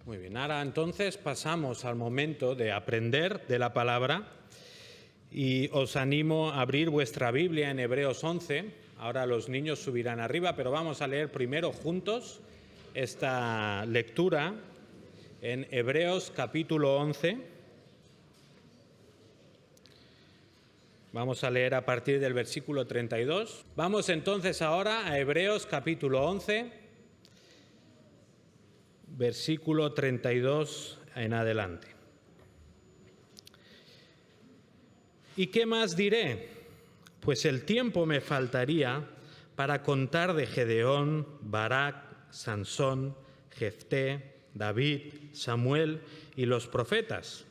Muy bien, ahora entonces pasamos al momento de aprender de la palabra y os animo a abrir vuestra Biblia en Hebreos 11. Ahora los niños subirán arriba, pero vamos a leer primero juntos esta lectura en Hebreos capítulo 11. Vamos a leer a partir del versículo 32. Vamos entonces ahora a Hebreos capítulo 11. Versículo 32 en adelante. ¿Y qué más diré? Pues el tiempo me faltaría para contar de Gedeón, Barak, Sansón, Jefté, David, Samuel y los profetas,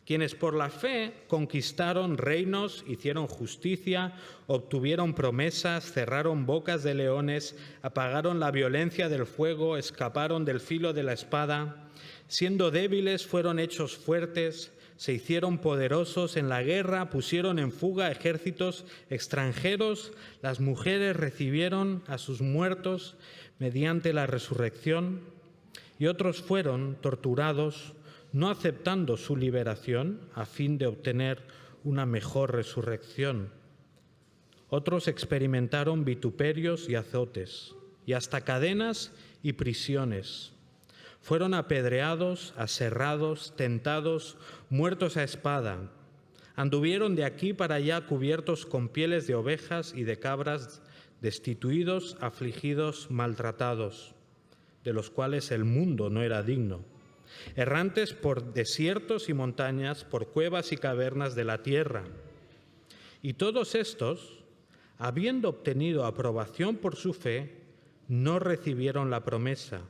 quienes por la fe conquistaron reinos, hicieron justicia, obtuvieron promesas, cerraron bocas de leones, apagaron la violencia del fuego, escaparon del filo de la espada, siendo débiles fueron hechos fuertes, se hicieron poderosos en la guerra, pusieron en fuga ejércitos extranjeros, las mujeres recibieron a sus muertos mediante la resurrección, y otros fueron torturados, no aceptando su liberación a fin de obtener una mejor resurrección. Otros experimentaron vituperios y azotes, y hasta cadenas y prisiones. Fueron apedreados, aserrados, tentados, muertos a espada. Anduvieron de aquí para allá cubiertos con pieles de ovejas y de cabras, destituidos, afligidos, maltratados, de los cuales el mundo no era digno. Errantes por desiertos y montañas, por cuevas y cavernas de la tierra. Y todos estos, habiendo obtenido aprobación por su fe, no recibieron la promesa,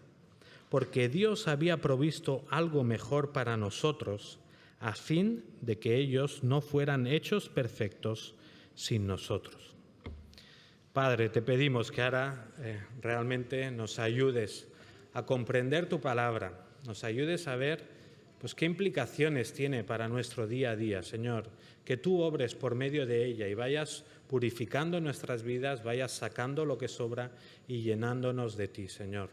porque Dios había provisto algo mejor para nosotros, a fin de que ellos no fueran hechos perfectos sin nosotros. Padre, te pedimos que ahora realmente nos ayudes a comprender tu palabra, nos ayudes a ver pues, qué implicaciones tiene para nuestro día a día, Señor, que tú obres por medio de ella y vayas purificando nuestras vidas, vayas sacando lo que sobra y llenándonos de ti, Señor.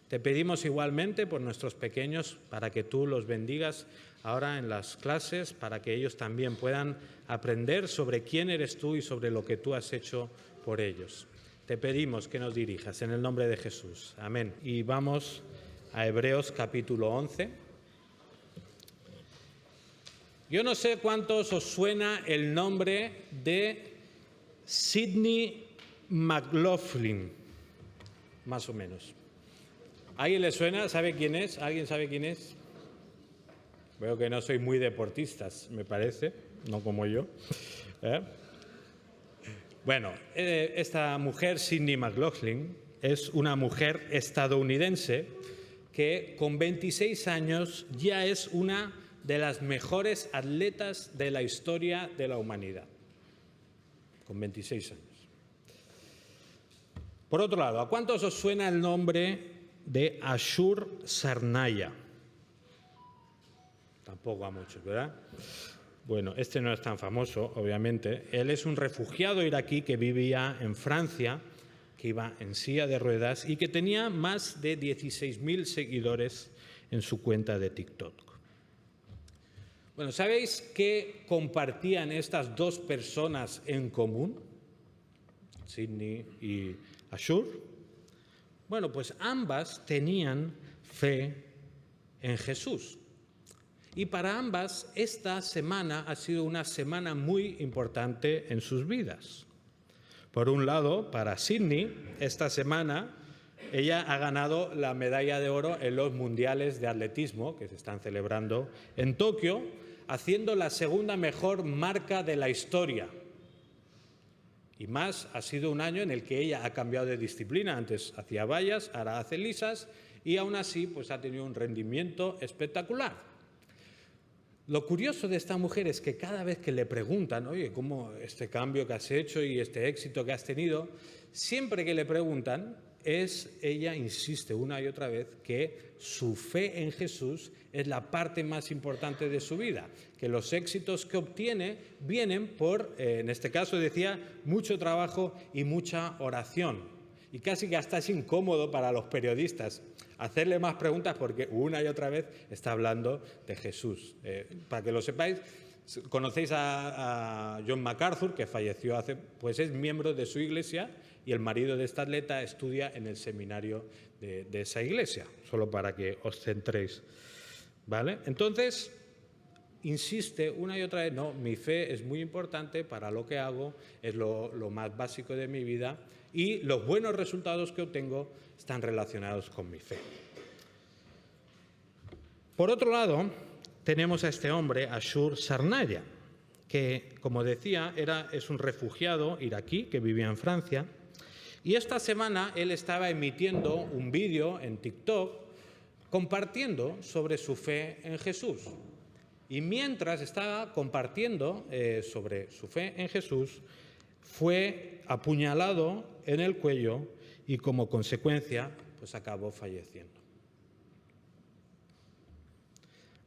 Te pedimos igualmente por nuestros pequeños para que tú los bendigas ahora en las clases, para que ellos también puedan aprender sobre quién eres tú y sobre lo que tú has hecho por ellos. Te pedimos que nos dirijas en el nombre de Jesús. Amén. Y vamos a Hebreos capítulo 11. Yo no sé cuántos os suena el nombre de Sidney McLaughlin, más o menos. ¿Alguien le suena? ¿Sabe quién es? ¿Alguien sabe quién es? Veo que no sois muy deportistas, me parece, no como yo. Bueno, esta mujer, Sidney McLaughlin, es una mujer estadounidense que con 26 años ya es una de las mejores atletas de la historia de la humanidad. Con 26 años. Por otro lado, ¿a cuántos os suena el nombre de Ashur Sarnaya? Tampoco a muchos, ¿verdad? Bueno, este no es tan famoso, obviamente. Él es un refugiado iraquí que vivía en Francia, que iba en silla de ruedas y que tenía más de 16.000 seguidores en su cuenta de TikTok. Bueno, ¿sabéis qué compartían estas dos personas en común? Sidney y Ashur. Bueno, pues ambas tenían fe en Jesús. Y para ambas, esta semana ha sido una semana muy importante en sus vidas. Por un lado, para Sidney, esta semana ella ha ganado la medalla de oro en los mundiales de atletismo que se están celebrando en Tokio, haciendo la segunda mejor marca de la historia. Y más, ha sido un año en el que ella ha cambiado de disciplina. Antes hacía vallas, ahora hace lisas y aún así pues, ha tenido un rendimiento espectacular. Lo curioso de esta mujer es que cada vez que le preguntan, oye, ¿cómo este cambio que has hecho y este éxito que has tenido? Siempre que le preguntan, ella insiste una y otra vez que su fe en Jesús es la parte más importante de su vida, que los éxitos que obtiene vienen por, en este caso decía, mucho trabajo y mucha oración. y casi que hasta es incómodo para los periodistas hacerle más preguntas porque una y otra vez está hablando de Jesús. Para que lo sepáis, conocéis a John MacArthur, que falleció hace, pues es miembro de su iglesia y el marido de esta atleta estudia en el seminario de esa iglesia, solo para que os centréis, ¿vale? Entonces, insiste una y otra vez, no, mi fe es muy importante para lo que hago, es lo más básico de mi vida y los buenos resultados que obtengo están relacionados con mi fe. Por otro lado, tenemos a este hombre, Ashur Sarnaya, que, como decía, es un refugiado iraquí que vivía en Francia. Y esta semana él estaba emitiendo un vídeo en TikTok compartiendo sobre su fe en Jesús. Y mientras estaba compartiendo sobre su fe en Jesús, fue apuñalado en el cuello y como consecuencia pues acabó falleciendo.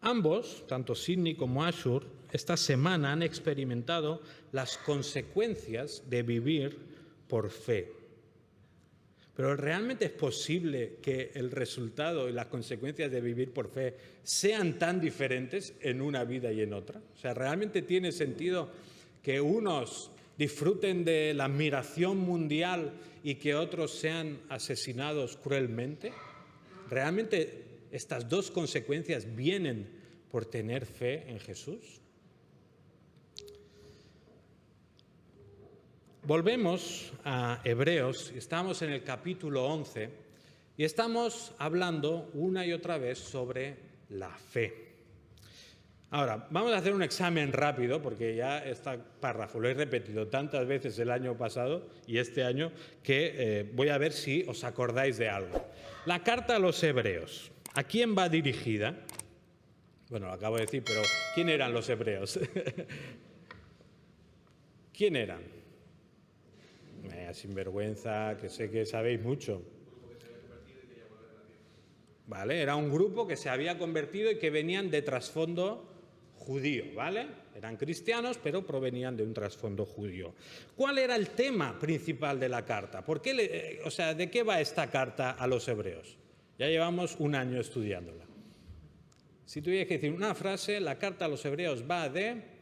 Ambos, tanto Sidney como Ashur, esta semana han experimentado las consecuencias de vivir por fe. Pero ¿realmente es posible que el resultado y las consecuencias de vivir por fe sean tan diferentes en una vida y en otra? O sea, ¿realmente tiene sentido que unos disfruten de la admiración mundial y que otros sean asesinados cruelmente? ¿Realmente estas dos consecuencias vienen por tener fe en Jesús? Volvemos a Hebreos, estamos en el capítulo 11 y estamos hablando una y otra vez sobre la fe. Ahora, vamos a hacer un examen rápido porque ya este párrafo lo he repetido tantas veces el año pasado y este año que voy a ver si os acordáis de algo. La carta a los Hebreos, ¿a quién va dirigida? Bueno, lo acabo de decir, pero ¿quién eran los hebreos? ¿Quién eran? Sinvergüenza, que sé que sabéis mucho. Vale, era un grupo que se había convertido y que venían de trasfondo judío, ¿vale? Eran cristianos, pero provenían de un trasfondo judío. ¿Cuál era el tema principal de la carta? ¿De qué va esta carta a los hebreos? Ya llevamos un año estudiándola. Si tuviera que decir una frase, la carta a los hebreos va de...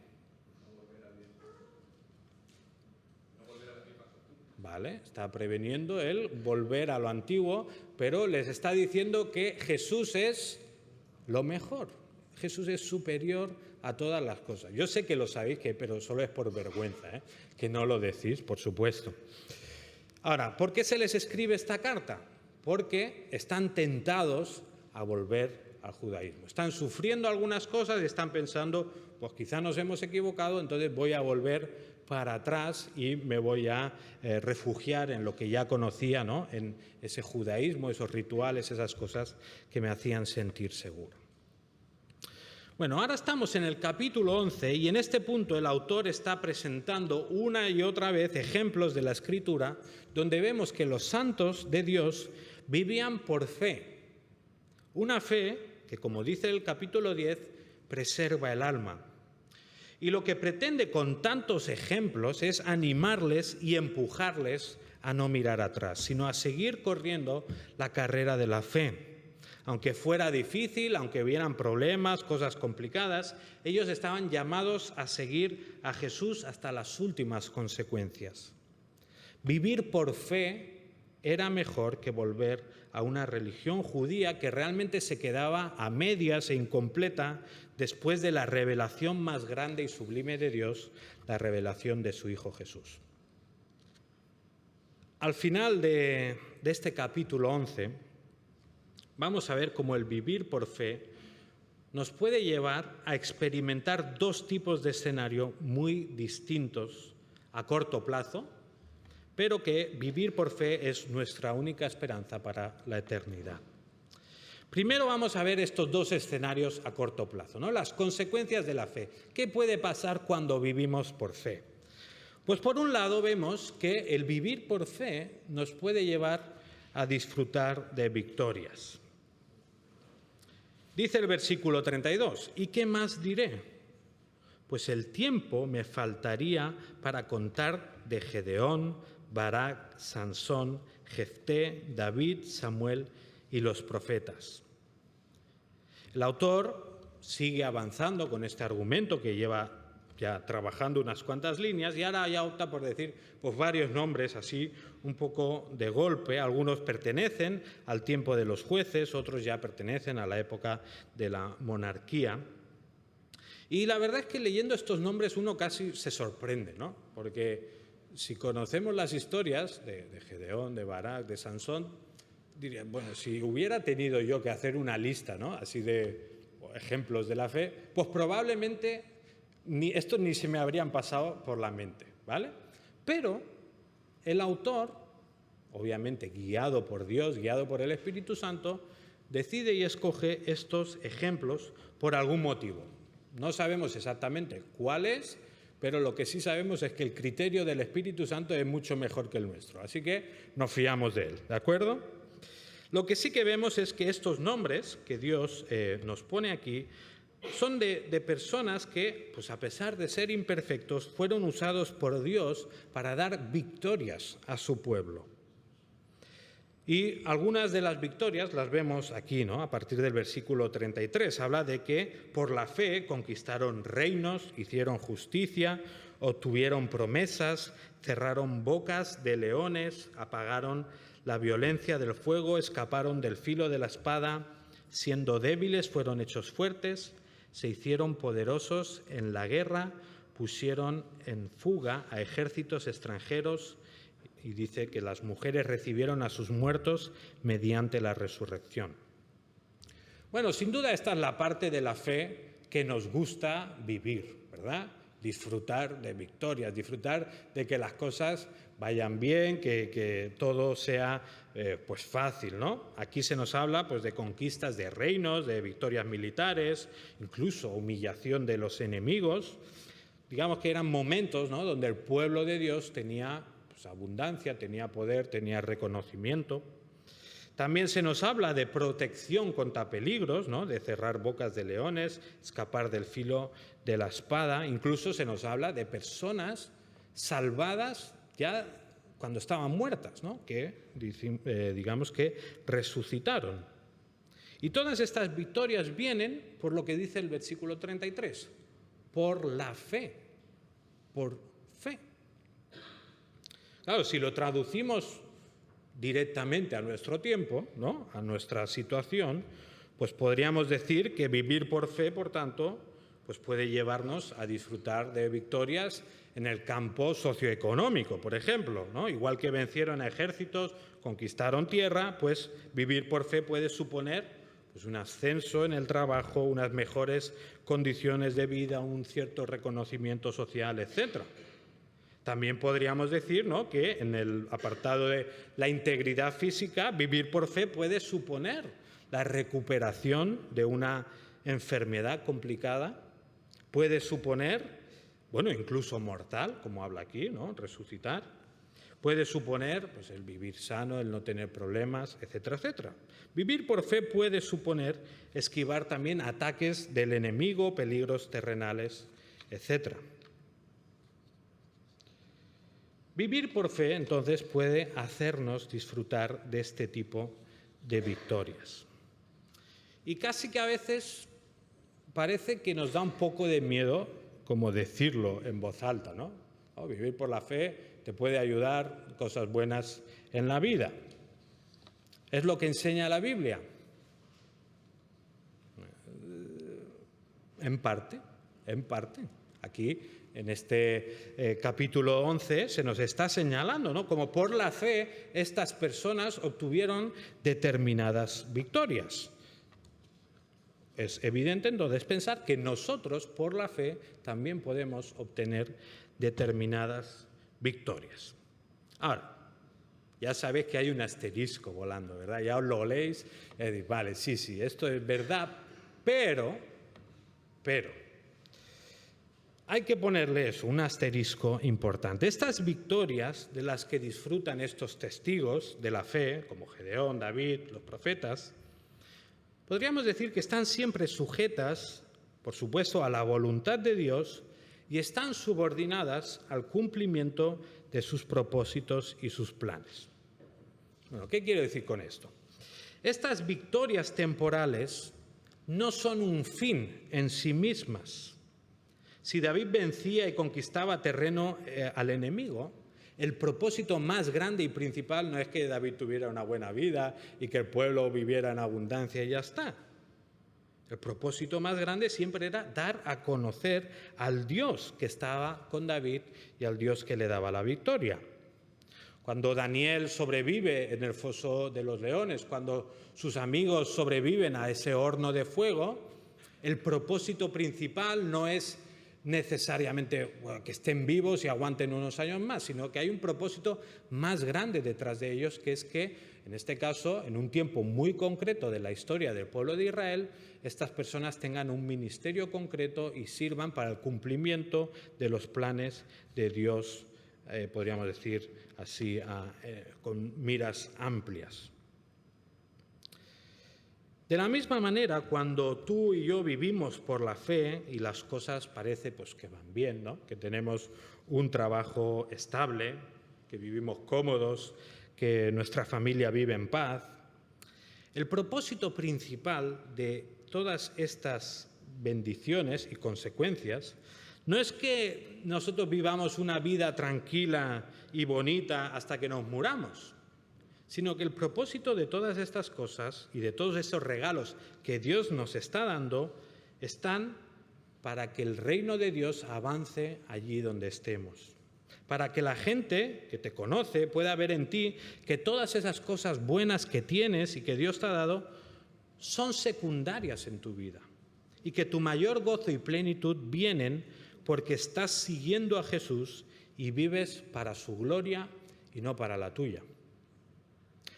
Vale, está preveniendo el volver a lo antiguo, pero les está diciendo que Jesús es lo mejor. Jesús es superior a todas las cosas. Yo sé que lo sabéis, pero solo es por vergüenza, que no lo decís, por supuesto. Ahora, ¿por qué se les escribe esta carta? Porque están tentados a volver al judaísmo. Están sufriendo algunas cosas y están pensando, pues quizá nos hemos equivocado, entonces voy a volver para atrás y me voy a refugiar en lo que ya conocía, ¿no? En ese judaísmo, esos rituales, esas cosas que me hacían sentir seguro. Bueno, ahora estamos en el capítulo 11 y en este punto el autor está presentando una y otra vez ejemplos de la Escritura donde vemos que los santos de Dios vivían por fe. Una fe que, como dice el capítulo 10, preserva el alma. Y lo que pretende con tantos ejemplos es animarles y empujarles a no mirar atrás, sino a seguir corriendo la carrera de la fe. Aunque fuera difícil, aunque hubieran problemas, cosas complicadas, ellos estaban llamados a seguir a Jesús hasta las últimas consecuencias. Vivir por fe era mejor que volver a una religión judía que realmente se quedaba a medias e incompleta después de la revelación más grande y sublime de Dios, la revelación de su Hijo Jesús. Al final de este capítulo 11, vamos a ver cómo el vivir por fe nos puede llevar a experimentar dos tipos de escenario muy distintos a corto plazo, pero que vivir por fe es nuestra única esperanza para la eternidad. Primero vamos a ver estos dos escenarios a corto plazo, ¿no? Las consecuencias de la fe. ¿Qué puede pasar cuando vivimos por fe? Pues por un lado vemos que el vivir por fe nos puede llevar a disfrutar de victorias. Dice el versículo 32, ¿y qué más diré? Pues el tiempo me faltaría para contar de Gedeón, Barak, Sansón, Jefté, David, Samuel y los profetas. El autor sigue avanzando con este argumento que lleva ya trabajando unas cuantas líneas y ahora ya opta por decir pues varios nombres así un poco de golpe. Algunos pertenecen al tiempo de los jueces, otros ya pertenecen a la época de la monarquía. Y la verdad es que leyendo estos nombres uno casi se sorprende, ¿no? Porque si conocemos las historias de Gedeón, de Barak, de Sansón, diría, bueno, si hubiera tenido yo que hacer una lista, ¿no?, así de ejemplos de la fe, pues probablemente estos ni se me habrían pasado por la mente, ¿vale? Pero el autor, obviamente guiado por Dios, guiado por el Espíritu Santo, decide y escoge estos ejemplos por algún motivo. No sabemos exactamente cuál es, pero lo que sí sabemos es que el criterio del Espíritu Santo es mucho mejor que el nuestro, así que nos fiamos de él, ¿de acuerdo? Lo que sí que vemos es que estos nombres que Dios nos pone aquí son de personas que, pues a pesar de ser imperfectos, fueron usados por Dios para dar victorias a su pueblo. Y algunas de las victorias las vemos aquí, ¿no?, a partir del versículo 33. Habla de que por la fe conquistaron reinos, hicieron justicia, obtuvieron promesas, cerraron bocas de leones, apagaron la violencia del fuego, escaparon del filo de la espada, siendo débiles fueron hechos fuertes, se hicieron poderosos en la guerra, pusieron en fuga a ejércitos extranjeros, y dice que las mujeres recibieron a sus muertos mediante la resurrección. Bueno, sin duda esta es la parte de la fe que nos gusta vivir, ¿verdad? Disfrutar de victorias, disfrutar de que las cosas vayan bien, que todo sea pues fácil, ¿no? Aquí se nos habla pues de conquistas de reinos, de victorias militares, incluso humillación de los enemigos. Digamos que eran momentos, ¿no?, donde el pueblo de Dios tenía pues abundancia, tenía poder, tenía reconocimiento. También se nos habla de protección contra peligros, ¿no?, de cerrar bocas de leones, escapar del filo de la espada. Incluso se nos habla de personas salvadas ya cuando estaban muertas, ¿no?, que digamos que resucitaron. Y todas estas victorias vienen por lo que dice el versículo 33, por la fe, por fe. Claro, si lo traducimos directamente a nuestro tiempo, ¿no?, a nuestra situación, pues podríamos decir que vivir por fe, por tanto, pues puede llevarnos a disfrutar de victorias en el campo socioeconómico, por ejemplo, ¿no? Igual que vencieron a ejércitos, conquistaron tierra, pues vivir por fe puede suponer pues un ascenso en el trabajo, unas mejores condiciones de vida, un cierto reconocimiento social, etc. También podríamos decir, ¿no?, que en el apartado de la integridad física, vivir por fe puede suponer la recuperación de una enfermedad complicada, puede suponer, bueno, incluso mortal, como habla aquí, ¿no?, resucitar, puede suponer pues el vivir sano, el no tener problemas, etcétera, etcétera. Vivir por fe puede suponer esquivar también ataques del enemigo, peligros terrenales, etcétera. Vivir por fe, entonces, puede hacernos disfrutar de este tipo de victorias. Y casi que a veces parece que nos da un poco de miedo, como decirlo en voz alta, ¿no? Oh, vivir por la fe te puede ayudar cosas buenas en la vida. ¿Es lo que enseña la Biblia? En parte, en parte. Aquí, en este capítulo 11, se nos está señalando, ¿no?, como por la fe estas personas obtuvieron determinadas victorias. Es evidente entonces pensar que nosotros, por la fe, también podemos obtener determinadas victorias. Ahora, ya sabéis que hay un asterisco volando, ¿verdad? Ya os lo leéis y decís, vale, sí, esto es verdad, pero, hay que ponerle eso, un asterisco importante. Estas victorias de las que disfrutan estos testigos de la fe, como Gedeón, David, los profetas, podríamos decir que están siempre sujetas, por supuesto, a la voluntad de Dios y están subordinadas al cumplimiento de sus propósitos y sus planes. Bueno, ¿qué quiero decir con esto? Estas victorias temporales no son un fin en sí mismas. Si David vencía y conquistaba terreno al enemigo, el propósito más grande y principal no es que David tuviera una buena vida y que el pueblo viviera en abundancia y ya está. El propósito más grande siempre era dar a conocer al Dios que estaba con David y al Dios que le daba la victoria. Cuando Daniel sobrevive en el foso de los leones, cuando sus amigos sobreviven a ese horno de fuego, el propósito principal no es necesariamente que estén vivos y aguanten unos años más, sino que hay un propósito más grande detrás de ellos, que es que, en este caso, en un tiempo muy concreto de la historia del pueblo de Israel, estas personas tengan un ministerio concreto y sirvan para el cumplimiento de los planes de Dios, podríamos decir así, con miras amplias. De la misma manera, cuando tú y yo vivimos por la fe y las cosas parece que van bien, ¿no? Que tenemos un trabajo estable, que vivimos cómodos, que nuestra familia vive en paz, el propósito principal de todas estas bendiciones y consecuencias no es que nosotros vivamos una vida tranquila y bonita hasta que nos muramos, sino que el propósito de todas estas cosas y de todos esos regalos que Dios nos está dando están para que el reino de Dios avance allí donde estemos, para que la gente que te conoce pueda ver en ti que todas esas cosas buenas que tienes y que Dios te ha dado son secundarias en tu vida y que tu mayor gozo y plenitud vienen porque estás siguiendo a Jesús y vives para su gloria y no para la tuya.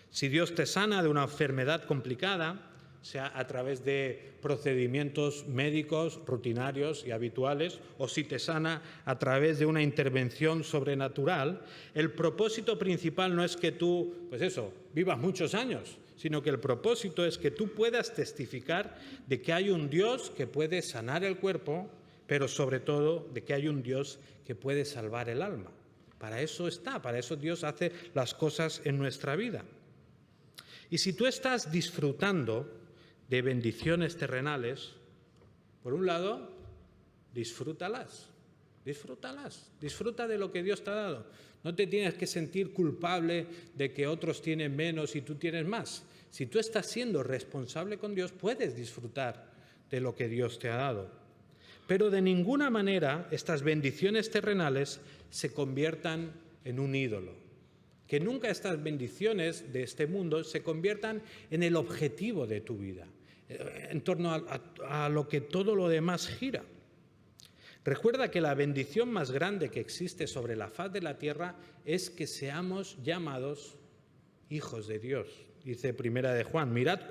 Si Dios te sana de una enfermedad complicada, sea a través de procedimientos médicos rutinarios y habituales, o si te sana a través de una intervención sobrenatural, el propósito principal no es que tú, vivas muchos años, sino que el propósito es que tú puedas testificar de que hay un Dios que puede sanar el cuerpo, pero sobre todo de que hay un Dios que puede salvar el alma. Para eso está, para eso Dios hace las cosas en nuestra vida. Y si tú estás disfrutando de bendiciones terrenales, por un lado, disfrútalas, disfruta de lo que Dios te ha dado. No te tienes que sentir culpable de que otros tienen menos y tú tienes más. Si tú estás siendo responsable con Dios, puedes disfrutar de lo que Dios te ha dado. Pero de ninguna manera estas bendiciones terrenales se conviertan en un ídolo. Que nunca estas bendiciones de este mundo se conviertan en el objetivo de tu vida, en torno a lo que todo lo demás gira. Recuerda que la bendición más grande que existe sobre la faz de la tierra es que seamos llamados hijos de Dios. Dice Primera de Juan, mirad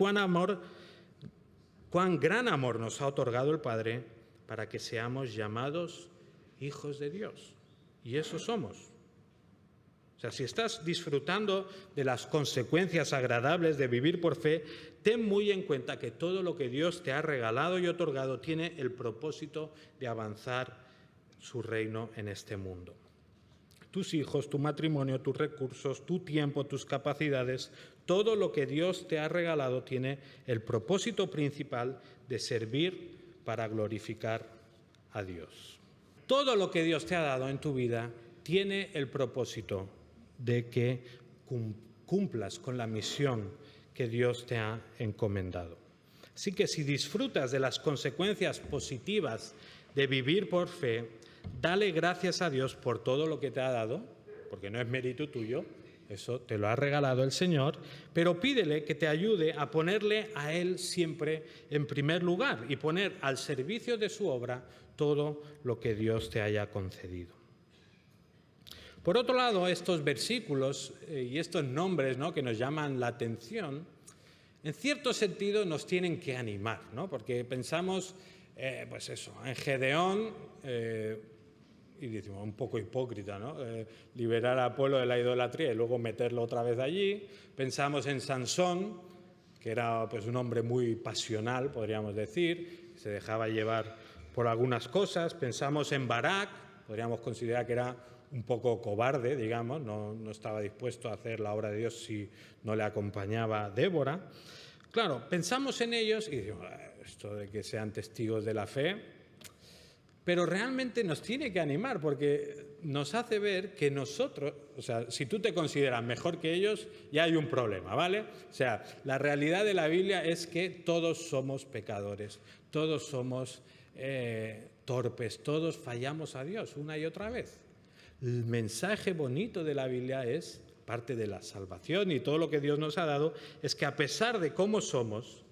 cuán gran amor nos ha otorgado el Padre para que seamos llamados hijos de Dios. Y eso somos. O sea, si estás disfrutando de las consecuencias agradables de vivir por fe, ten muy en cuenta que todo lo que Dios te ha regalado y otorgado tiene el propósito de avanzar su reino en este mundo. Tus hijos, tu matrimonio, tus recursos, tu tiempo, tus capacidades, todo lo que Dios te ha regalado tiene el propósito principal de servir para glorificar a Dios. Todo lo que Dios te ha dado en tu vida tiene el propósito de que cumplas con la misión que Dios te ha encomendado. Así que si disfrutas de las consecuencias positivas de vivir por fe, dale gracias a Dios por todo lo que te ha dado, porque no es mérito tuyo, eso te lo ha regalado el Señor, pero pídele que te ayude a ponerle a Él siempre en primer lugar y poner al servicio de su obra todo lo que Dios te haya concedido. Por otro lado, estos versículos y estos nombres, ¿no?, que nos llaman la atención, en cierto sentido nos tienen que animar, ¿no? Porque pensamos, en Gedeón, y decimos, un poco hipócrita, ¿no? Liberar al pueblo de la idolatría y luego meterlo otra vez allí. Pensamos en Sansón, que era un hombre muy pasional, podríamos decir, se dejaba llevar por algunas cosas. Pensamos en Barak, podríamos considerar que era un poco cobarde, digamos, no estaba dispuesto a hacer la obra de Dios si no le acompañaba Débora. Claro, pensamos en ellos y decimos, esto de que sean testigos de la fe, pero realmente nos tiene que animar porque nos hace ver que nosotros, o sea, si tú te consideras mejor que ellos, ya hay un problema, ¿vale? O sea, la realidad de la Biblia es que todos somos pecadores, todos somos torpes, todos fallamos a Dios una y otra vez. El mensaje bonito de la Biblia es, parte de la salvación y todo lo que Dios nos ha dado, es que a pesar de cómo somos,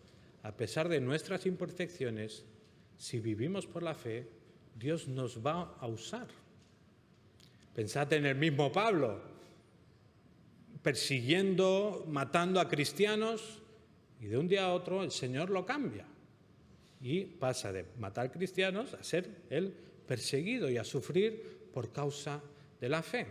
a pesar de nuestras imperfecciones, si vivimos por la fe, Dios nos va a usar. Pensad en el mismo Pablo, persiguiendo, matando a cristianos, y de un día a otro el Señor lo cambia. Y pasa de matar cristianos a ser él perseguido y a sufrir por causa de la fe.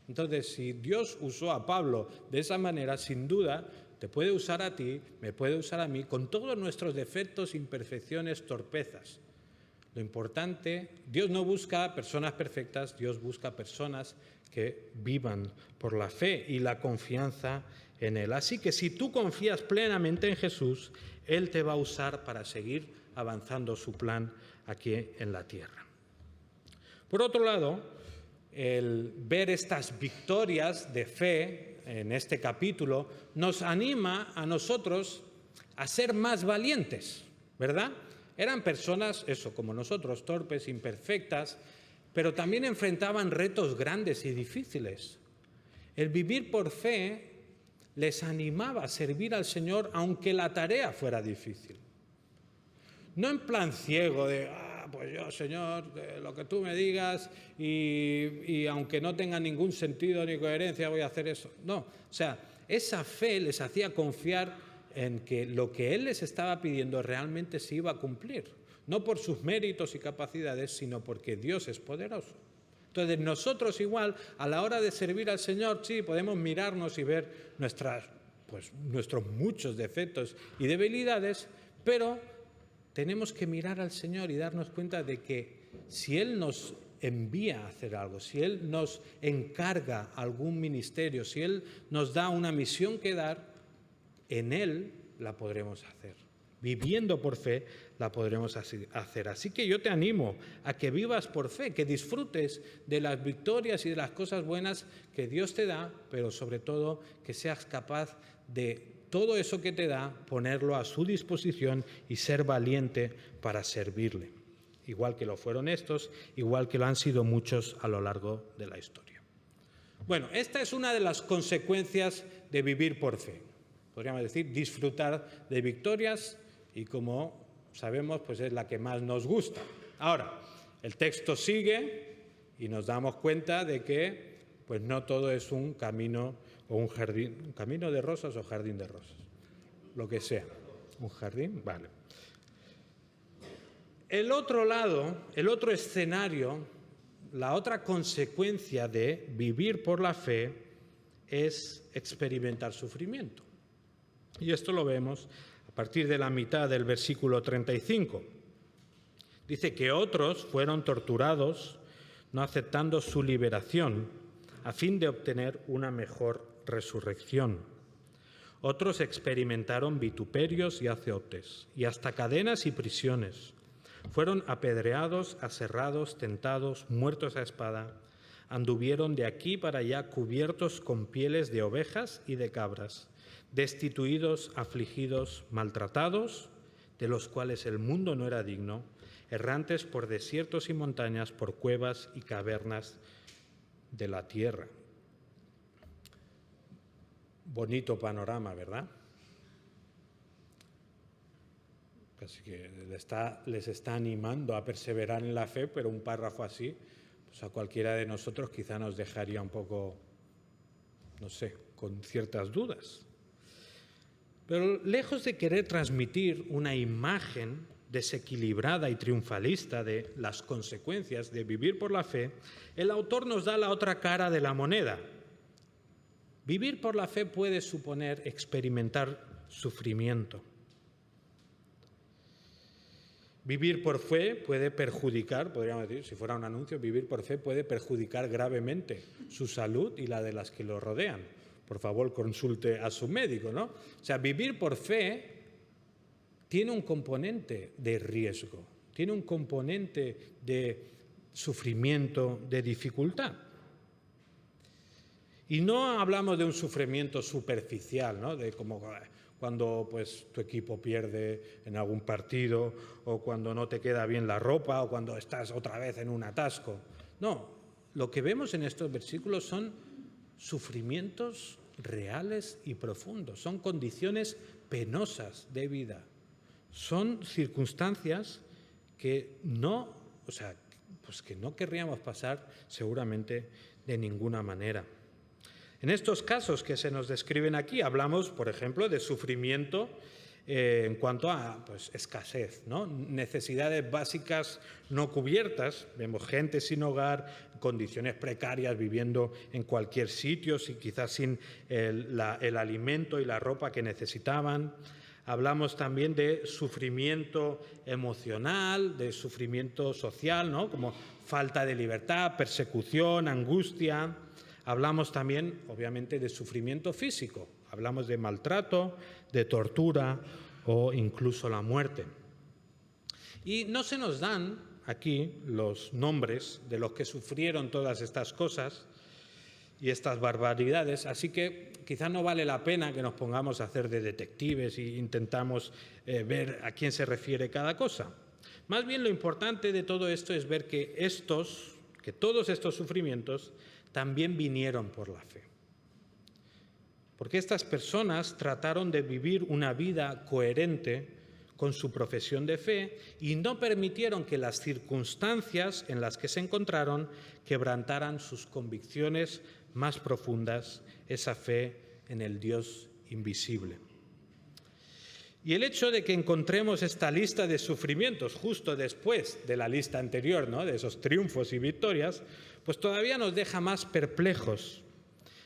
Entonces, si Dios usó a Pablo de esa manera, sin duda, te puede usar a ti, me puede usar a mí, con todos nuestros defectos, imperfecciones, torpezas. Lo importante, Dios no busca personas perfectas, Dios busca personas que vivan por la fe y la confianza en Él. Así que si tú confías plenamente en Jesús, Él te va a usar para seguir avanzando su plan aquí en la tierra. Por otro lado, el ver estas victorias de fe en este capítulo nos anima a nosotros a ser más valientes, ¿verdad? Eran personas, eso, como nosotros, torpes, imperfectas, pero también enfrentaban retos grandes y difíciles. El vivir por fe les animaba a servir al Señor aunque la tarea fuera difícil. No en plan ciego de, pues yo, Señor, lo que tú me digas y aunque no tenga ningún sentido ni coherencia voy a hacer eso. No, o sea, esa fe les hacía confiar en que lo que Él les estaba pidiendo realmente se iba a cumplir. No por sus méritos y capacidades, sino porque Dios es poderoso. Entonces nosotros igual, a la hora de servir al Señor, sí, podemos mirarnos y ver nuestros muchos defectos y debilidades, pero tenemos que mirar al Señor y darnos cuenta de que si Él nos envía a hacer algo, si Él nos encarga algún ministerio, si Él nos da una misión que dar, en Él la podremos hacer. Viviendo por fe la podremos hacer. Así que yo te animo a que vivas por fe, que disfrutes de las victorias y de las cosas buenas que Dios te da, pero sobre todo que seas capaz de todo eso que te da, ponerlo a su disposición y ser valiente para servirle. Igual que lo fueron estos, igual que lo han sido muchos a lo largo de la historia. Bueno, esta es una de las consecuencias de vivir por fe. Podríamos decir, disfrutar de victorias y como sabemos, pues es la que más nos gusta. Ahora, el texto sigue y nos damos cuenta de que pues no todo es un camino o un jardín, un camino de rosas o jardín de rosas, lo que sea. ¿Un jardín? Vale. El otro lado, el otro escenario, la otra consecuencia de vivir por la fe es experimentar sufrimiento. Y esto lo vemos a partir de la mitad del versículo 35. Dice que otros fueron torturados no aceptando su liberación a fin de obtener una mejor resurrección. Otros experimentaron vituperios y azotes y hasta cadenas y prisiones. Fueron apedreados, aserrados, tentados, muertos a espada. Anduvieron de aquí para allá cubiertos con pieles de ovejas y de cabras, destituidos, afligidos, maltratados, de los cuales el mundo no era digno, errantes por desiertos y montañas, por cuevas y cavernas de la tierra. Bonito panorama, ¿verdad? Así que les está animando a perseverar en la fe, pero un párrafo así, pues a cualquiera de nosotros quizá nos dejaría un poco, no sé, con ciertas dudas. Pero lejos de querer transmitir una imagen desequilibrada y triunfalista de las consecuencias de vivir por la fe, el autor nos da la otra cara de la moneda. Vivir por la fe puede suponer experimentar sufrimiento. Vivir por fe puede perjudicar, podríamos decir, si fuera un anuncio, vivir por fe puede perjudicar gravemente su salud y la de las que lo rodean. Por favor, consulte a su médico, ¿no? O sea, vivir por fe tiene un componente de riesgo, tiene un componente de sufrimiento, de dificultad. Y no hablamos de un sufrimiento superficial, ¿no? De como cuando pues, tu equipo pierde en algún partido, o cuando no te queda bien la ropa, o cuando estás otra vez en un atasco. No, lo que vemos en estos versículos son sufrimientos reales y profundos, son condiciones penosas de vida, son circunstancias que no, pues que no querríamos pasar seguramente de ninguna manera. En estos casos que se nos describen aquí hablamos, por ejemplo, de sufrimiento en cuanto a escasez, ¿no? Necesidades básicas no cubiertas. Vemos gente sin hogar, condiciones precarias, viviendo en cualquier sitio, quizás sin el alimento y la ropa que necesitaban. Hablamos también de sufrimiento emocional, de sufrimiento social, ¿no? Como falta de libertad, persecución, angustia. Hablamos también, obviamente, de sufrimiento físico. Hablamos de maltrato, de tortura o incluso la muerte. Y no se nos dan aquí los nombres de los que sufrieron todas estas cosas y estas barbaridades, así que quizás no vale la pena que nos pongamos a hacer de detectives e intentamos ver a quién se refiere cada cosa. Más bien lo importante de todo esto es ver que todos estos sufrimientos también vinieron por la fe. Porque estas personas trataron de vivir una vida coherente con su profesión de fe y no permitieron que las circunstancias en las que se encontraron quebrantaran sus convicciones más profundas, esa fe en el Dios invisible. Y el hecho de que encontremos esta lista de sufrimientos justo después de la lista anterior, ¿no?, de esos triunfos y victorias, pues todavía nos deja más perplejos.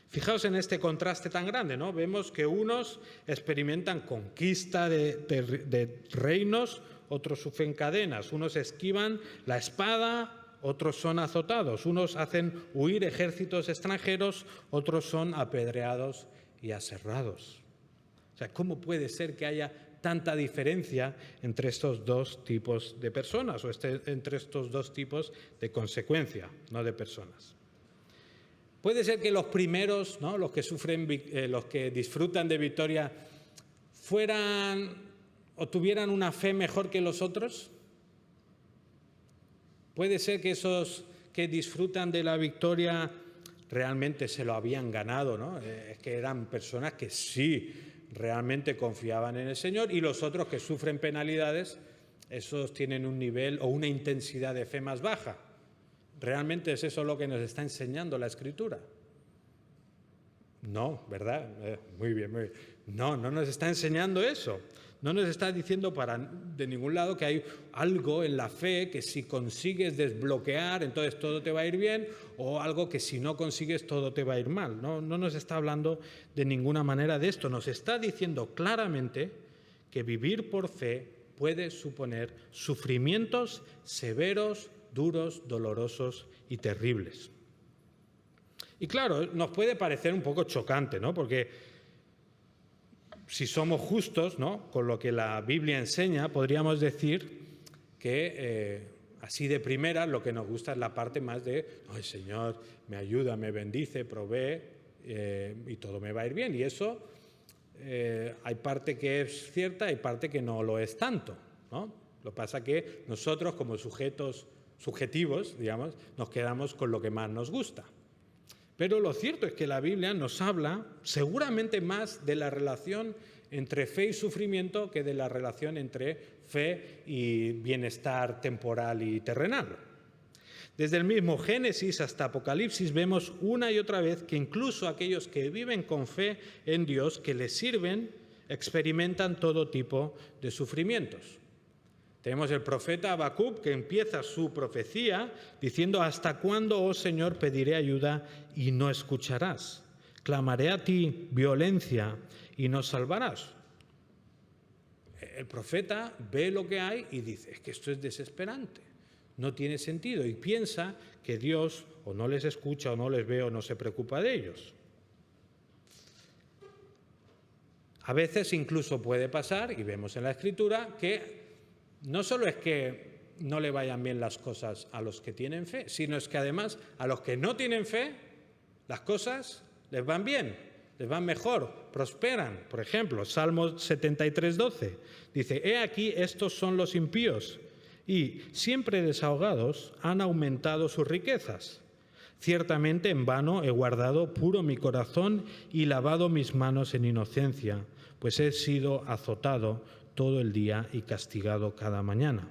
Fijaos en este contraste tan grande, ¿no? Vemos que unos experimentan conquista de reinos, otros sufren cadenas, unos esquivan la espada, otros son azotados, unos hacen huir ejércitos extranjeros, otros son apedreados y aserrados. O sea, ¿cómo puede ser que haya tanta diferencia entre estos dos tipos de personas o entre estos dos tipos de consecuencia, no de personas? Puede ser que los primeros, ¿no?, los que disfrutan de victoria, fueran o tuvieran una fe mejor que los otros. Puede ser que esos que disfrutan de la victoria realmente se lo habían ganado, ¿no? Es que eran personas que sí realmente confiaban en el Señor, y los otros que sufren penalidades, esos tienen un nivel o una intensidad de fe más baja. ¿Realmente es eso lo que nos está enseñando la Escritura? No, ¿verdad? Muy bien, muy bien. No nos está enseñando eso. No nos está diciendo de ningún lado que hay algo en la fe que si consigues desbloquear, entonces todo te va a ir bien, o algo que si no consigues todo te va a ir mal. No nos está hablando de ninguna manera de esto. Nos está diciendo claramente que vivir por fe puede suponer sufrimientos severos, duros, dolorosos y terribles. Y claro, nos puede parecer un poco chocante, ¿no? Porque si somos justos, ¿no?, con lo que la Biblia enseña, podríamos decir que así de primera lo que nos gusta es la parte más de el Señor me ayuda, me bendice, provee y todo me va a ir bien. Y eso hay parte que es cierta, hay parte que no lo es tanto, ¿no? Lo que pasa es que nosotros como sujetos subjetivos, digamos, nos quedamos con lo que más nos gusta. Pero lo cierto es que la Biblia nos habla seguramente más de la relación entre fe y sufrimiento que de la relación entre fe y bienestar temporal y terrenal. Desde el mismo Génesis hasta Apocalipsis vemos una y otra vez que incluso aquellos que viven con fe en Dios, que les sirven, experimentan todo tipo de sufrimientos. Tenemos el profeta Habacuc que empieza su profecía diciendo: «¿Hasta cuándo, oh Señor, pediré ayuda y no escucharás? Clamaré a ti violencia y no salvarás». El profeta ve lo que hay y dice, es que esto es desesperante, no tiene sentido, y piensa que Dios o no les escucha o no les ve o no se preocupa de ellos. A veces incluso puede pasar, y vemos en la Escritura, que no solo es que no le vayan bien las cosas a los que tienen fe, sino es que además a los que no tienen fe, las cosas les van bien, les van mejor, prosperan. Por ejemplo, Salmo 73:12 dice, «He aquí, estos son los impíos, y siempre desahogados han aumentado sus riquezas. Ciertamente en vano he guardado puro mi corazón y lavado mis manos en inocencia, pues he sido azotado todo el día y castigado cada mañana».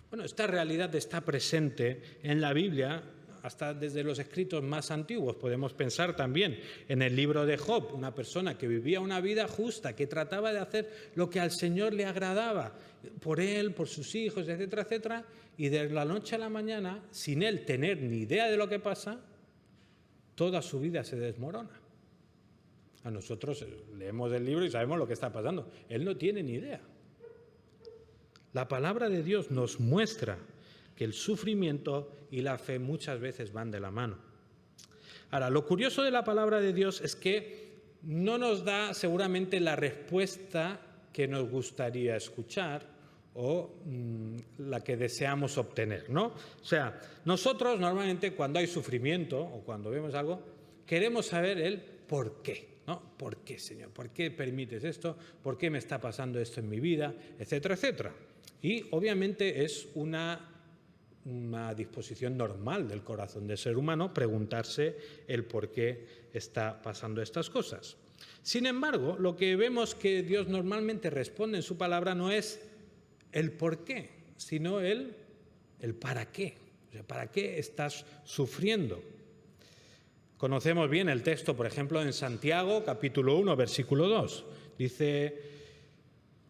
Bueno, esta realidad está presente en la Biblia hasta desde los escritos más antiguos. Podemos pensar también en el libro de Job, una persona que vivía una vida justa, que trataba de hacer lo que al Señor le agradaba, por él, por sus hijos, etcétera, etcétera, y de la noche a la mañana, sin él tener ni idea de lo que pasa, toda su vida se desmorona. A nosotros leemos el libro y sabemos lo que está pasando. Él no tiene ni idea. La palabra de Dios nos muestra que el sufrimiento y la fe muchas veces van de la mano. Ahora, lo curioso de la palabra de Dios es que no nos da seguramente la respuesta que nos gustaría escuchar o la que deseamos obtener, ¿no? O sea, nosotros normalmente cuando hay sufrimiento o cuando vemos algo, queremos saber el por qué, ¿no? ¿Por qué, Señor? ¿Por qué permites esto? ¿Por qué me está pasando esto en mi vida? Etcétera, etcétera. Y obviamente es una disposición normal del corazón del ser humano preguntarse el por qué está pasando estas cosas. Sin embargo, lo que vemos que Dios normalmente responde en su palabra no es el por qué, sino el para qué. O sea, ¿para qué estás sufriendo? Conocemos bien el texto, por ejemplo, en Santiago, capítulo 1, versículo 2. Dice,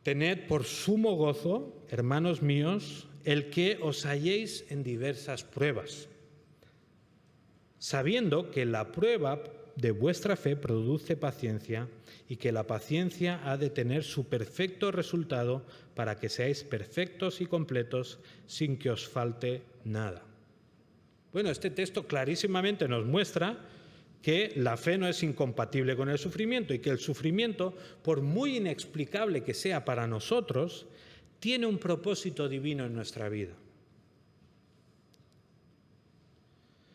«Tened por sumo gozo, hermanos míos, el que os halléis en diversas pruebas, sabiendo que la prueba de vuestra fe produce paciencia y que la paciencia ha de tener su perfecto resultado para que seáis perfectos y completos sin que os falte nada». Bueno, este texto clarísimamente nos muestra que la fe no es incompatible con el sufrimiento y que el sufrimiento, por muy inexplicable que sea para nosotros, tiene un propósito divino en nuestra vida.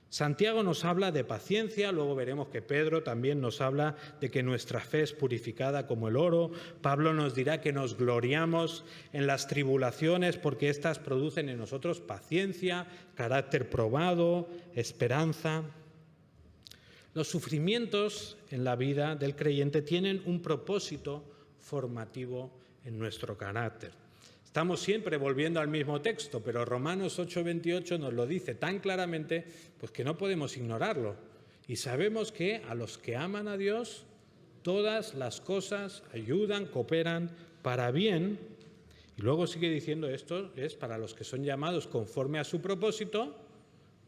Santiago nos habla de paciencia, luego veremos que Pedro también nos habla de que nuestra fe es purificada como el oro. Pablo nos dirá que nos gloriamos en las tribulaciones porque éstas producen en nosotros paciencia, carácter probado, esperanza. Los sufrimientos en la vida del creyente tienen un propósito formativo en nuestro carácter. Estamos siempre volviendo al mismo texto, pero Romanos 8:28 nos lo dice tan claramente, pues que no podemos ignorarlo. Y sabemos que a los que aman a Dios, todas las cosas ayudan, cooperan para bien. Y luego sigue diciendo esto es para los que son llamados conforme a su propósito.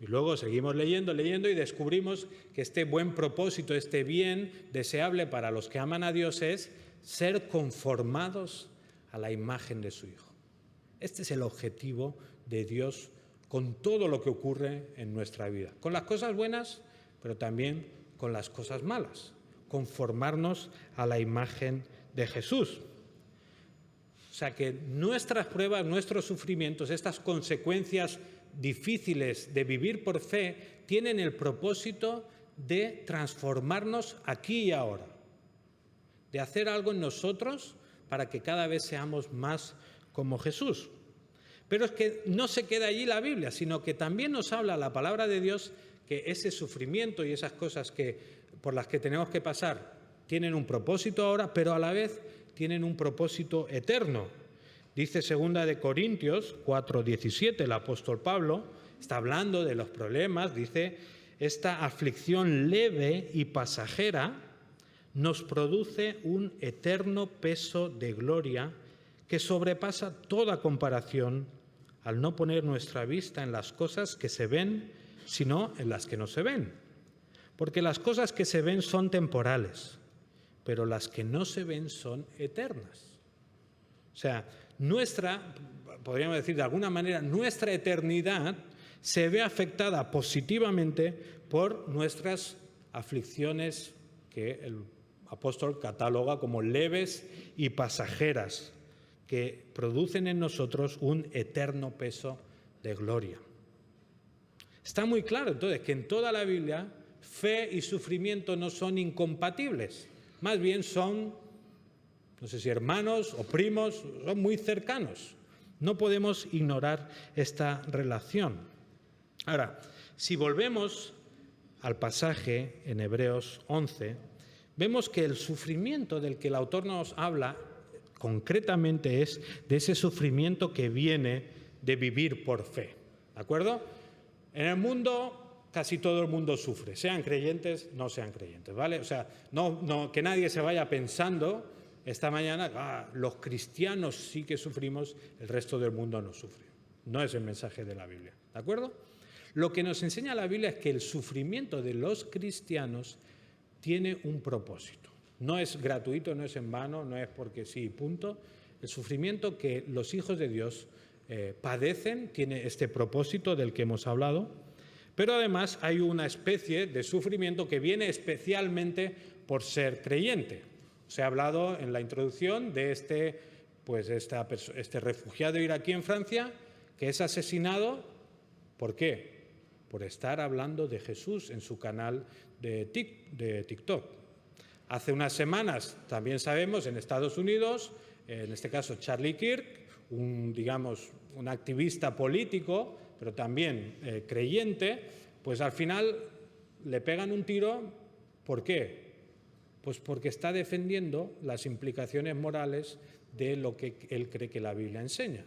Y luego seguimos leyendo y descubrimos que este buen propósito, este bien deseable para los que aman a Dios es ser conformados a la imagen de su Hijo. Este es el objetivo de Dios con todo lo que ocurre en nuestra vida, con las cosas buenas, pero también con las cosas malas, conformarnos a la imagen de Jesús. O sea que nuestras pruebas, nuestros sufrimientos, estas consecuencias difíciles de vivir por fe, tienen el propósito de transformarnos aquí y ahora, de hacer algo en nosotros para que cada vez seamos más como Jesús. Pero es que no se queda allí la Biblia, sino que también nos habla la palabra de Dios que ese sufrimiento y esas cosas por las que tenemos que pasar tienen un propósito ahora, pero a la vez tienen un propósito eterno. Dice 2 Corintios 4:17, el apóstol Pablo está hablando de los problemas, dice, esta aflicción leve y pasajera nos produce un eterno peso de gloria que sobrepasa toda comparación al no poner nuestra vista en las cosas que se ven, sino en las que no se ven. Porque las cosas que se ven son temporales, pero las que no se ven son eternas. O sea, podríamos decir de alguna manera, nuestra eternidad se ve afectada positivamente por nuestras aflicciones que el apóstol cataloga como leves y pasajeras, que producen en nosotros un eterno peso de gloria. Está muy claro entonces que en toda la Biblia fe y sufrimiento no son incompatibles, más bien son, no sé si hermanos o primos, son muy cercanos. No podemos ignorar esta relación. Ahora, si volvemos al pasaje en Hebreos 11, vemos que el sufrimiento del que el autor nos habla concretamente es de ese sufrimiento que viene de vivir por fe. ¿De acuerdo? En el mundo casi todo el mundo sufre, sean creyentes, no sean creyentes, ¿vale? O sea, que nadie se vaya pensando esta mañana, los cristianos sí que sufrimos, el resto del mundo no sufre. No es el mensaje de la Biblia, ¿de acuerdo? Lo que nos enseña la Biblia es que el sufrimiento de los cristianos tiene un propósito. No es gratuito, no es en vano, no es porque sí, punto. El sufrimiento que los hijos de Dios padecen tiene este propósito del que hemos hablado, pero además hay una especie de sufrimiento que viene especialmente por ser creyente. Se ha hablado en la introducción de este refugiado iraquí en Francia que es asesinado. ¿Por qué? Por estar hablando de Jesús en su canal de TikTok. Hace unas semanas, también sabemos, en Estados Unidos, en este caso Charlie Kirk, un activista político, pero también creyente, pues al final le pegan un tiro. ¿Por qué? Pues porque está defendiendo las implicaciones morales de lo que él cree que la Biblia enseña.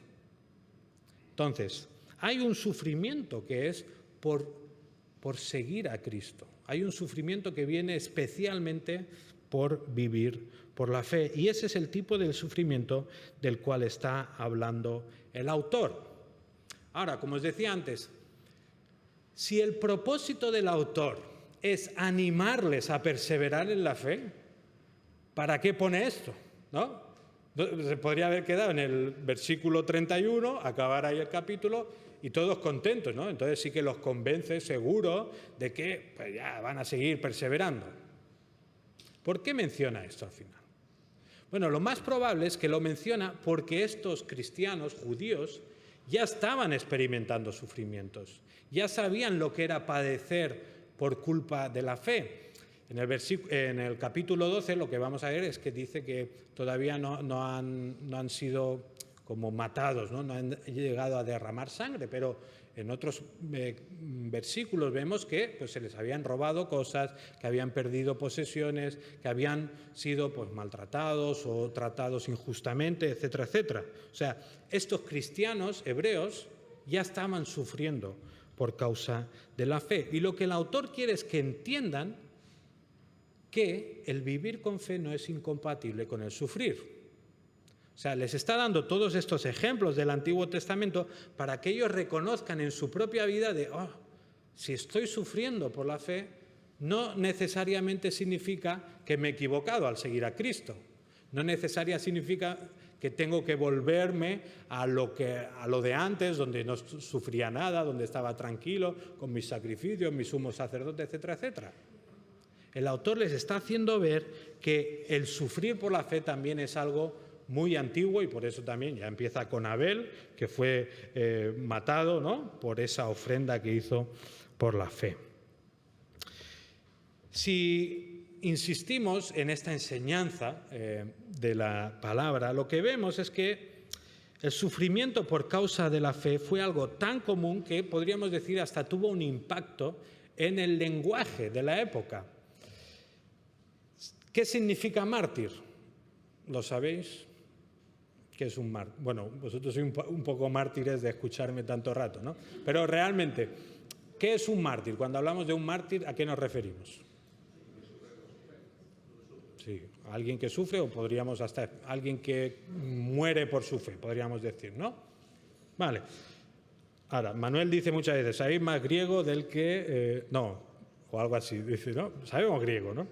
Entonces, hay un sufrimiento que es por seguir a Cristo. Hay un sufrimiento que viene especialmente por vivir por la fe. Y ese es el tipo de sufrimiento del cual está hablando el autor. Ahora, como os decía antes, si el propósito del autor es animarles a perseverar en la fe, ¿para qué pone esto? ¿No? Se podría haber quedado en el versículo 31, acabar ahí el capítulo y todos contentos, ¿no? Entonces sí que los convence seguro de que pues ya van a seguir perseverando. ¿Por qué menciona esto al final? Bueno, lo más probable es que lo menciona porque estos cristianos judíos ya estaban experimentando sufrimientos, ya sabían lo que era padecer por culpa de la fe. En el capítulo 12 lo que vamos a ver es que dice que todavía no han sido como matados, no han llegado a derramar sangre, pero en otros versículos vemos que pues, se les habían robado cosas, que habían perdido posesiones, que habían sido pues, maltratados o tratados injustamente, etcétera, etcétera. O sea, estos cristianos hebreos ya estaban sufriendo por causa de la fe. Y lo que el autor quiere es que entiendan que el vivir con fe no es incompatible con el sufrir. O sea, les está dando todos estos ejemplos del Antiguo Testamento para que ellos reconozcan en su propia vida si estoy sufriendo por la fe, no necesariamente significa que me he equivocado al seguir a Cristo. No necesariamente significa que tengo que volverme a lo de antes, donde no sufría nada, donde estaba tranquilo, con mis sacrificios, mi sumo sacerdote, etcétera, etcétera. El autor les está haciendo ver que el sufrir por la fe también es algo muy antiguo y por eso también ya empieza con Abel, que fue matado, ¿no?, por esa ofrenda que hizo por la fe. Si insistimos en esta enseñanza de la palabra, lo que vemos es que el sufrimiento por causa de la fe fue algo tan común que podríamos decir hasta tuvo un impacto en el lenguaje de la época. ¿Qué significa mártir? ¿Lo sabéis? ¿Qué es un mártir? Bueno, vosotros sois un poco mártires de escucharme tanto rato, ¿no? Pero realmente, ¿qué es un mártir? Cuando hablamos de un mártir, ¿a qué nos referimos? Sí, alguien que sufre o podríamos hasta alguien que muere por su fe, podríamos decir, ¿no? Vale. Ahora, Manuel dice muchas veces, ¿sabéis más griego del que...? No, o algo así, dice, ¿no? Sabemos griego, ¿no?